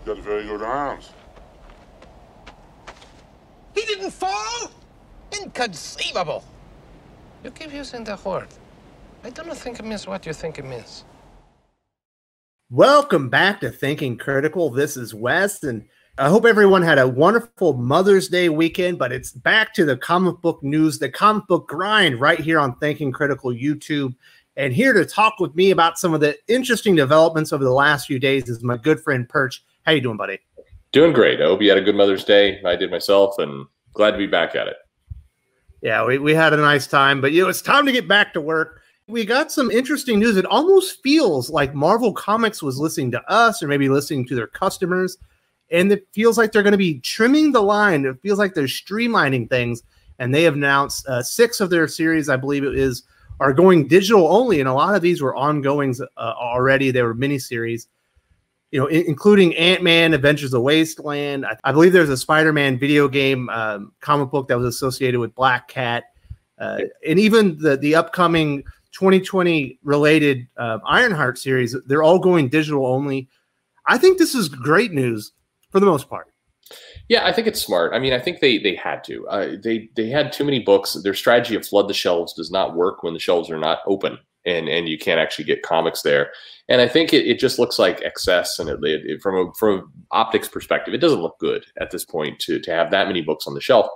got very good arms. He didn't fall? Inconceivable. You keep using the word. I don't think it means what you think it means. Welcome back to Thinking Critical. This is Wes, and I hope everyone had a wonderful Mother's Day weekend, but it's back to the comic book news, the comic book grind right here on Thinking Critical YouTube. And here to talk with me about some of the interesting developments over the last few days is my good friend Perch. How you doing, buddy? Doing great. I hope you had a good Mother's Day. I did myself, and glad to be back at it. Yeah, we had a nice time, but it's time to get back to work. We got some interesting news. It almost feels like Marvel Comics was listening to us or maybe listening to their customers, and it feels like they're going to be trimming the line. It feels like they're streamlining things, and they have announced 6 of their series, I believe it is, are going digital only, and a lot of these were ongoings already. They were miniseries, including Ant-Man, Avengers: The Wasteland. I believe there's a Spider-Man video game comic book that was associated with Black Cat, and even the upcoming 2020 related Ironheart series. They're all going digital only. I think this is great news for the most part. Yeah, I think it's smart. I mean, I think they had to. They had too many books. Their strategy of flood the shelves does not work when the shelves are not open and you can't actually get comics there. And I think it just looks like excess. And from an optics perspective, it doesn't look good at this point to have that many books on the shelf.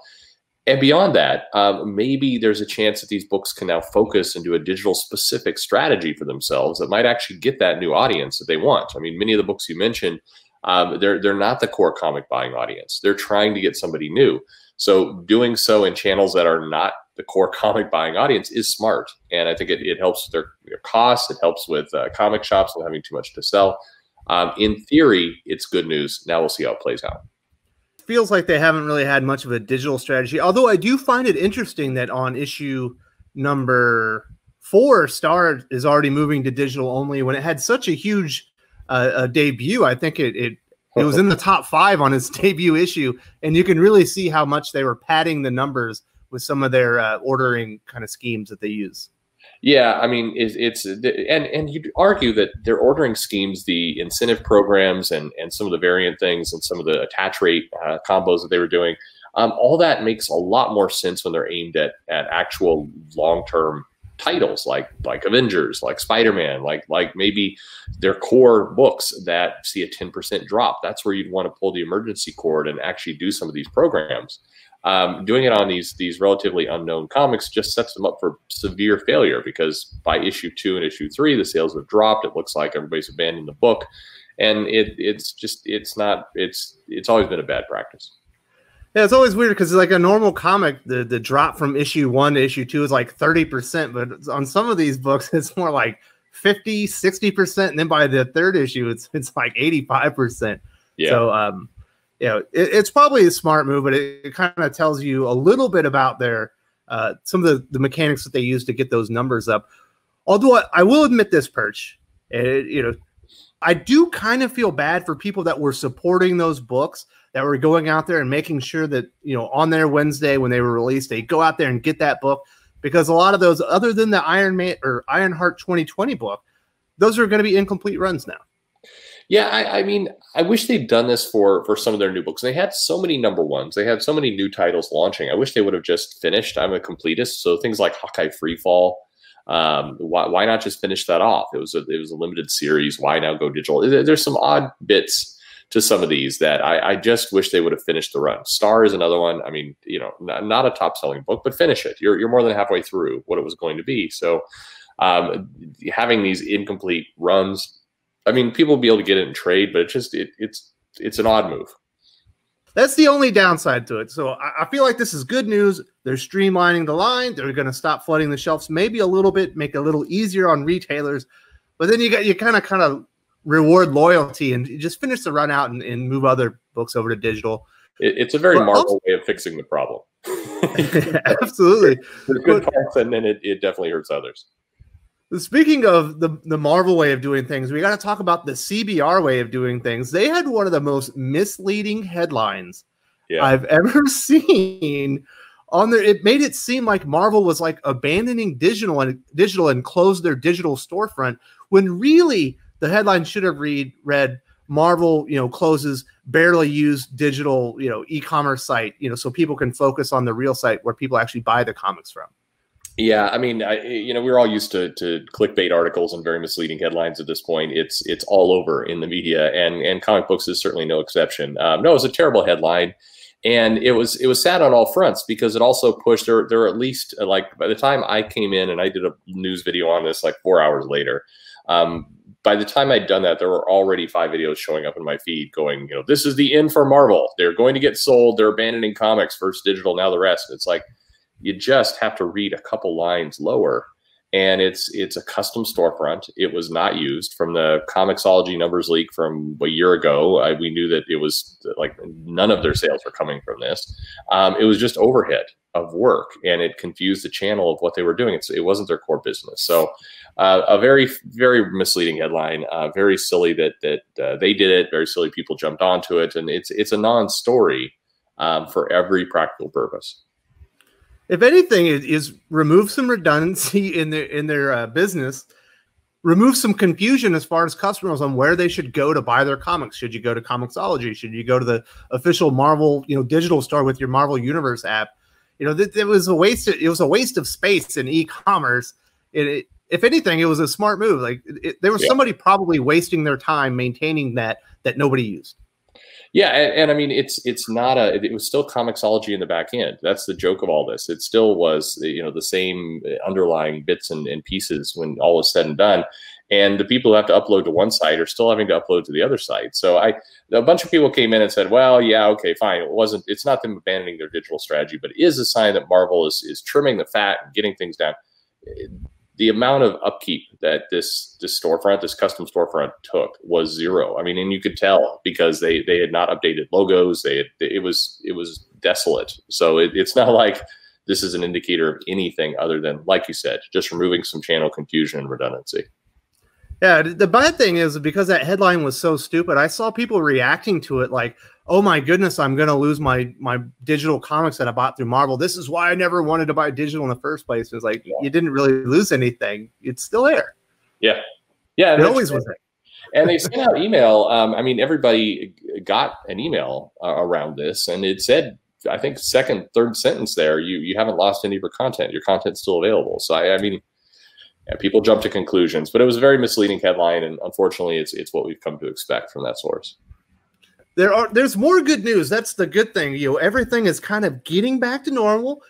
And beyond that, maybe there's a chance that these books can now focus and do a digital specific strategy for themselves that might actually get that new audience that they want. I mean, many of the books you mentioned, they're not the core comic buying audience. They're trying to get somebody new. So doing so in channels that are not the core comic buying audience is smart. And I think it helps with their costs. It helps with comic shops not having too much to sell. In theory, it's good news. Now we'll see how it plays out. Feels like they haven't really had much of a digital strategy, although I do find it interesting that on issue number 4, Star is already moving to digital only when it had such a huge debut. I think it was in the top 5 on its debut issue, and you can really see how much they were padding the numbers with some of their ordering kind of schemes that they use. Yeah, I mean, and you'd argue that their ordering schemes, the incentive programs, and some of the variant things, and some of the attach rate combos that they were doing, all that makes a lot more sense when they're aimed at actual long-term titles like Avengers, like Spider-Man, like maybe their core books that see a 10% drop. That's where you'd want to pull the emergency cord and actually do some of these programs. Doing it on these relatively unknown comics just sets them up for severe failure, because by issue 2 and issue 3, the sales have dropped. It looks like everybody's abandoned the book, and it's always been a bad practice. Yeah, it's always weird because like a normal comic, the drop from issue 1 to issue 2 is like 30%, but on some of these books, it's more like 50, 60%, and then by the 3rd issue, it's like 85%. Yeah. So, it's probably a smart move, but it kind of tells you a little bit about their some of the mechanics that they use to get those numbers up. Although I will admit this, Perch, I do kind of feel bad for people that were supporting those books, that were going out there and making sure that, on their Wednesday when they were released, they go out there and get that book, because a lot of those, other than the Ironheart 2020 book, those are going to be incomplete runs now. Yeah, I mean, I wish they'd done this for some of their new books. They had so many number ones. They had so many new titles launching. I wish they would have just finished. I'm a completist, so things like Hawkeye Freefall, why not just finish that off? It was a limited series. Why now go digital? There's some odd bits to some of these that I just wish they would have finished the run. Star is another one. I mean, not a top-selling book, but finish it. You're more than halfway through what it was going to be. So having these incomplete runs, I mean, people will be able to get it in trade, but it's an odd move. That's the only downside to it. So I feel like this is good news. They're streamlining the line. They're going to stop flooding the shelves maybe a little bit, make it a little easier on retailers. But then you kind of reward loyalty and you just finish the run out and move other books over to digital. It's a very Marvel way of fixing the problem. Absolutely. There's good parts, and then it definitely hurts others. Speaking of the Marvel way of doing things, we got to talk about the CBR way of doing things. They had one of the most misleading headlines I've ever seen on there. It made it seem like Marvel was like abandoning digital and closed their digital storefront, when really the headline should have read, Marvel, closes barely used digital, e-commerce site, so people can focus on the real site where people actually buy the comics from. Yeah, I mean, we're all used to clickbait articles and very misleading headlines at this point. It's all over in the media, and comic books is certainly no exception. No, it was a terrible headline, and it was sad on all fronts because it also pushed. There are at least like by the time I came in and I did a news video on this like 4 hours later. By the time I'd done that, there were already 5 videos showing up in my feed going, this is the end for Marvel. They're going to get sold. They're abandoning comics, first digital, now the rest. It's like, you just have to read a couple lines lower. And it's a custom storefront. It was not used from the comiXology numbers leak from a year ago. We knew that it was like none of their sales were coming from this. It was just overhead of work, and it confused the channel of what they were doing. It wasn't their core business. So a very, very misleading headline, very silly that they did it, very silly people jumped onto it. And it's a non-story for every practical purpose. If anything, is remove some redundancy in their business, remove some confusion as far as customers on where they should go to buy their comics. Should you go to comiXology? Should you go to the official Marvel, digital store with your Marvel Universe app? It was a waste. It was a waste of space in e-commerce. If anything, it was a smart move. Like there was somebody probably wasting their time maintaining that nobody used. Yeah, and I mean, it was still comiXology in the back end. That's the joke of all this. It still was, the same underlying bits and pieces when all is said and done. And the people who have to upload to one site are still having to upload to the other site. So a bunch of people came in and said, well, yeah, okay, fine. It's not them abandoning their digital strategy, but it is a sign that Marvel is trimming the fat and getting things down. The amount of upkeep that this storefront, this custom storefront took was zero. I mean, and you could tell because they had not updated logos. It was desolate. So it's not like this is an indicator of anything other than, like you said, just removing some channel confusion and redundancy. Yeah, the bad thing is because that headline was so stupid, I saw people reacting to it like, oh my goodness, I'm going to lose my digital comics that I bought through Marvel. This is why I never wanted to buy digital in the first place. It's like, you didn't really lose anything. It's still there. Yeah. Yeah. It always was there. And they sent out email. I mean, everybody got an email around this, and it said, I think second, third sentence there, you haven't lost any of your content. Your content's still available. So I mean, yeah, people jump to conclusions, but it was a very misleading headline, and unfortunately, it's what we've come to expect from that source. There's more good news. That's the good thing. Everything is kind of getting back to normal,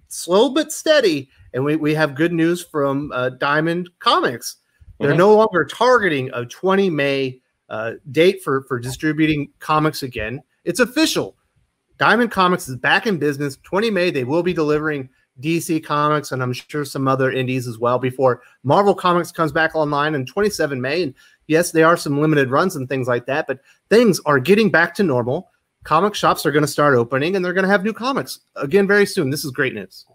slow but steady, and we have good news from Diamond Comics. They're no longer targeting a 20 May date for distributing comics again. It's official. Diamond Comics is back in business. 20 May, they will be delivering DC Comics, and I'm sure some other indies as well before Marvel Comics comes back online in 27 May. And yes, there are some limited runs and things like that, but things are getting back to normal. Comic shops are going to start opening, and they're going to have new comics again very soon. This is great news.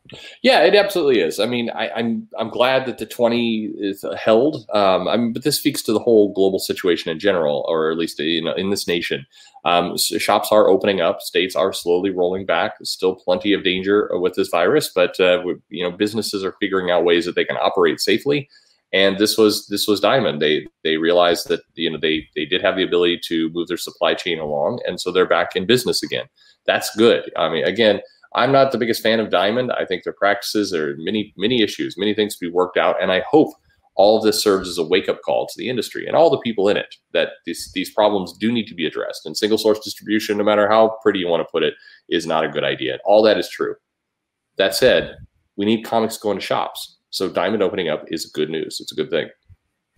Yeah, it absolutely is. I mean, I'm glad that the 20 is held. But this speaks to the whole global situation in general, or at least in this nation. Shops are opening up. States are slowly rolling back. There's still plenty of danger with this virus, but businesses are figuring out ways that they can operate safely. And this was Diamond. They realized that they did have the ability to move their supply chain along, and so they're back in business again. That's good. I mean, again, I'm not the biggest fan of Diamond. I think their practices are many issues, many things to be worked out, and I hope all of this serves as a wake-up call to the industry and all the people in it that these problems do need to be addressed. And single source distribution, no matter how pretty you want to put it, is not a good idea. All that is true. That said, we need comics going to shops. So Diamond opening up is good news. It's a good thing.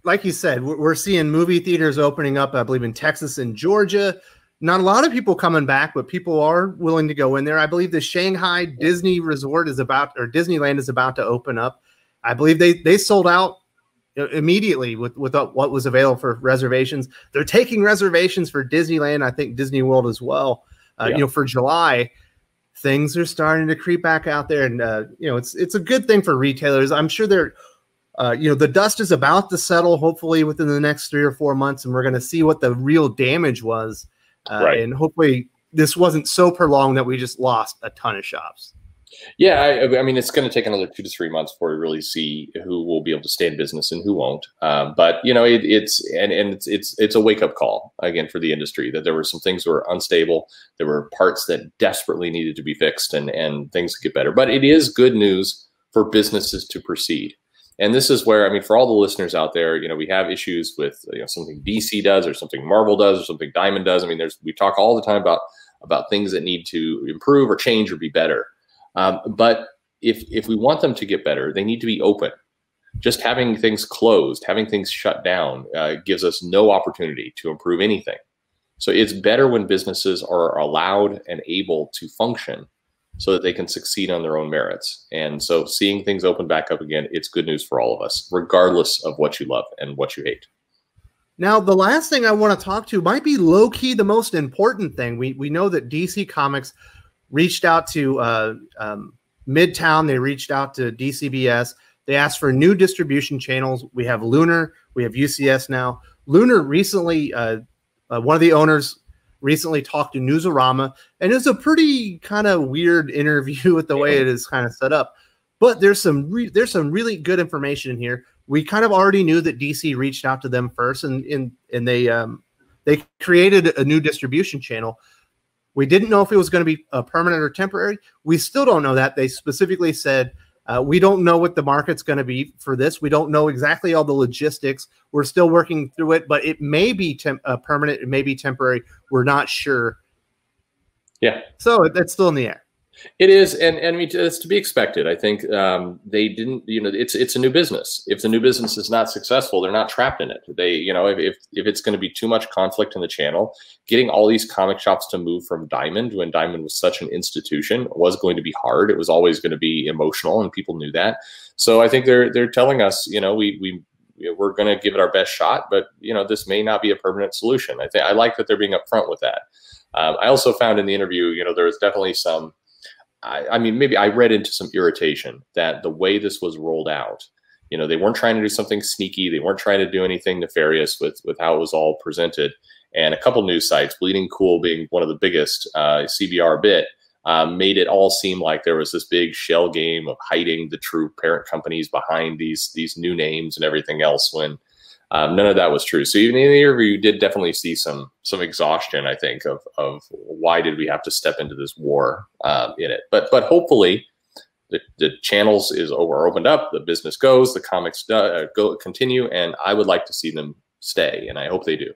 Like you said, we're seeing movie theaters opening up, I believe, in Texas and Georgia. Not a lot of people coming back, but people are willing to go in there. I believe the Shanghai Disney Resort Disneyland is about to open up. I believe they sold out immediately with what was available for reservations. They're taking reservations for Disneyland, I think Disney World as well, for July. Things are starting to creep back out there, and it's a good thing for retailers. I'm sure they're the dust is about to settle, hopefully within the next 3 or 4 months, and we're going to see what the real damage was. And hopefully this wasn't so prolonged that we just lost a ton of shops. Yeah, I mean, it's going to take another 2 to 3 months before we really see who will be able to stay in business and who won't. But you know, it's a wake up call again for the industry that there were some things that were unstable. There were parts that desperately needed to be fixed, and things get better. But it is good news for businesses to proceed. And this is where, I mean, for all the listeners out there, you know, we have issues with, you know, something DC does or something Marvel does or something Diamond does. I mean, we talk all the time about things that need to improve or change or be better. But if we want them to get better, they need to be open. Just having things closed, having things shut down gives us no opportunity to improve anything. So it's better when businesses are allowed and able to function so that they can succeed on their own merits. And so seeing things open back up again, it's good news for all of us, regardless of what you love and what you hate. Now, the last thing I want to talk to might be low-key the most important thing. We know that DC Comics reached out to Midtown. They reached out to DCBS. They asked for new distribution channels. We have Lunar. We have UCS now. Lunar recently, one of the owners recently talked to Newsarama, and it was a pretty kind of weird interview with the way it is kind of set up. But there's some really good information in here. We kind of already knew that DC reached out to them first, and they created a new distribution channel. We didn't know if it was going to be permanent or temporary. We still don't know that. They specifically said, we don't know what the market's going to be for this. We don't know exactly all the logistics. We're still working through it, but it may be permanent. It may be temporary. We're not sure. Yeah. So that's still in the air. It is, and I mean, it's to be expected. I think they didn't, you know, it's a new business. If the new business is not successful, they're not trapped in it. They, you know, if it's going to be too much conflict in the channel, getting all these comic shops to move from Diamond, when Diamond was such an institution, was going to be hard. It was always going to be emotional, and people knew that. So I think they're telling us, you know, we're going to give it our best shot, but you know, this may not be a permanent solution. I like that they're being upfront with that. I also found in the interview, you know, there was definitely some. I mean, maybe I read into some irritation that the way this was rolled out, you know, they weren't trying to do something sneaky. They weren't trying to do anything nefarious with how it was all presented. And a couple news sites, Bleeding Cool being one of the biggest, CBR bit, made it all seem like there was this big shell game of hiding the true parent companies behind these new names and everything else, when none of that was true. So even in the interview, you did definitely see some exhaustion, I think, of why did we have to step into this war in it. But hopefully the channels are opened up, the business goes, the comics continue, and I would like to see them stay, and I hope they do.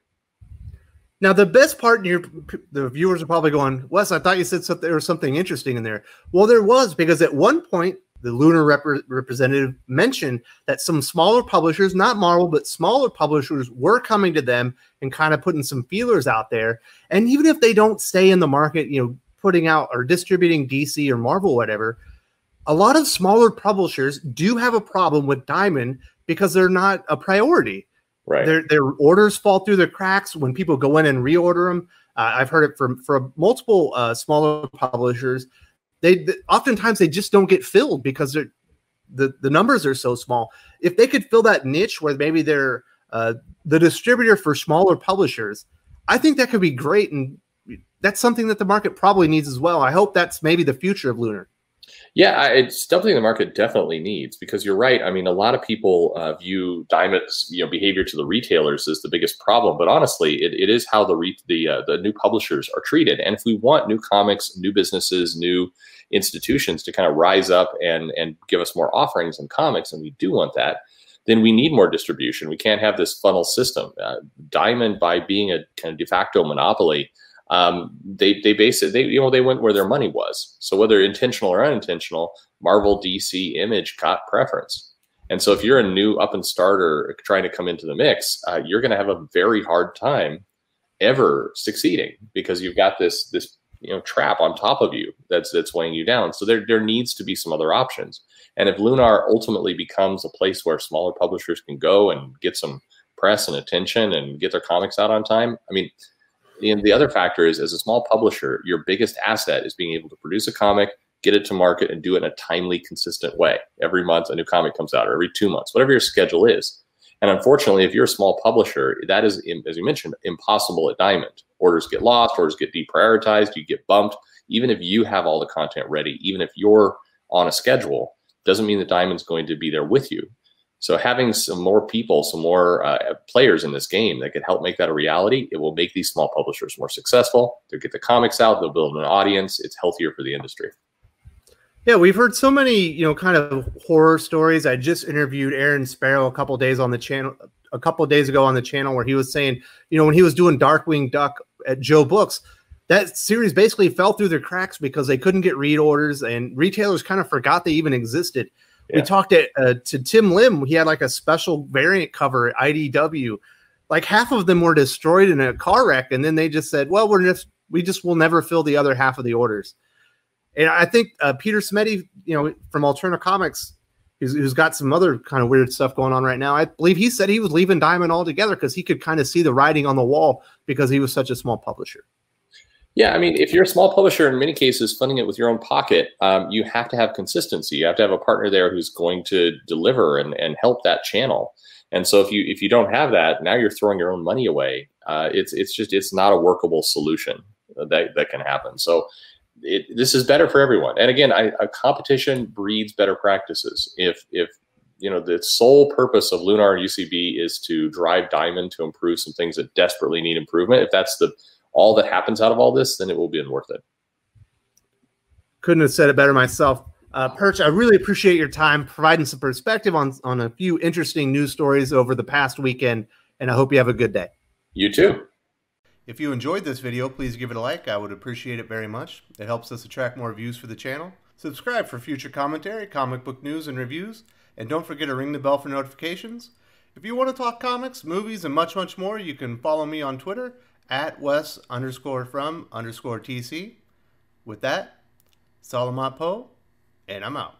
Now, the best part, the viewers are probably going, Wes, I thought you said there was something interesting in there. Well, there was, because at one point, the Lunar representative mentioned that some smaller publishers, not Marvel, but smaller publishers, were coming to them and kind of putting some feelers out there. And even if they don't stay in the market, you know, putting out or distributing DC or Marvel, whatever, a lot of smaller publishers do have a problem with Diamond because they're not a priority. Right. Their orders fall through the cracks when people go in and reorder them. I've heard it from multiple smaller publishers. Oftentimes they just don't get filled because the numbers are so small. If they could fill that niche where maybe they're the distributor for smaller publishers, I think that could be great, and that's something that the market probably needs as well. I hope that's maybe the future of Lunar. Yeah, it's something the market definitely needs, because you're right. I mean, a lot of people view Diamond's behavior to the retailers as the biggest problem, but honestly, it is how the new publishers are treated. And if we want new comics, new businesses, new institutions to kind of rise up and give us more offerings in comics, and we do want that, then we need more distribution. We can't have this funnel system. Diamond, by being a kind of de facto monopoly, they went where their money was. So whether intentional or unintentional, Marvel, DC, Image got preference. And so if you're a new up and starter trying to come into the mix, you're going to have a very hard time ever succeeding, because you've got this trap on top of you that's weighing you down. So there needs to be some other options. And if Lunar ultimately becomes a place where smaller publishers can go and get some press and attention and get their comics out on time, I mean, and the other factor is, as a small publisher, your biggest asset is being able to produce a comic, get it to market, and do it in a timely, consistent way. Every month a new comic comes out, or every 2 months, whatever your schedule is. And unfortunately, if you're a small publisher, that is, as you mentioned, impossible at Diamond. Orders get lost, orders get deprioritized, you get bumped. even if you have all the content ready, even if you're on a schedule, doesn't mean that Diamond's going to be there with you. So having some more people, some more players in this game that could help make that a reality, it will make these small publishers more successful. They'll get the comics out, they'll build an audience. It's healthier for the industry. Yeah, we've heard so many, kind of horror stories. I just interviewed Aaron Sparrow a couple days ago on the channel, where he was saying, when he was doing Darkwing Duck at Joe Books, that series basically fell through the cracks because they couldn't get read orders and retailers kind of forgot they even existed. Yeah. We talked to Tim Lim. He had like a special variant cover at IDW. Like half of them were destroyed in a car wreck, and then they just said, well, we just will never fill the other half of the orders. And I think Peter Smetty, from Alterna Comics, who's got some other kind of weird stuff going on right now, I believe he said he was leaving Diamond altogether because he could kind of see the writing on the wall because he was such a small publisher. Yeah, I mean, if you're a small publisher, in many cases, funding it with your own pocket, you have to have consistency. You have to have a partner there who's going to deliver and help that channel. And so if you don't have that, now you're throwing your own money away. It's not a workable solution that can happen. So this is better for everyone. And again, a competition breeds better practices. If the sole purpose of Lunar and UCB is to drive Diamond to improve some things that desperately need improvement, if that's all that happens out of all this, then it will be worth it. Couldn't have said it better myself. Perch, I really appreciate your time providing some perspective on a few interesting news stories over the past weekend, and I hope you have a good day. You too. If you enjoyed this video, please give it a like. I would appreciate it very much. It helps us attract more views for the channel. Subscribe for future commentary, comic book news, and reviews. And don't forget to ring the bell for notifications. If you want to talk comics, movies, and much, much more, you can follow me on Twitter at Wes_from_TC. With that, Salamat Po, and I'm out.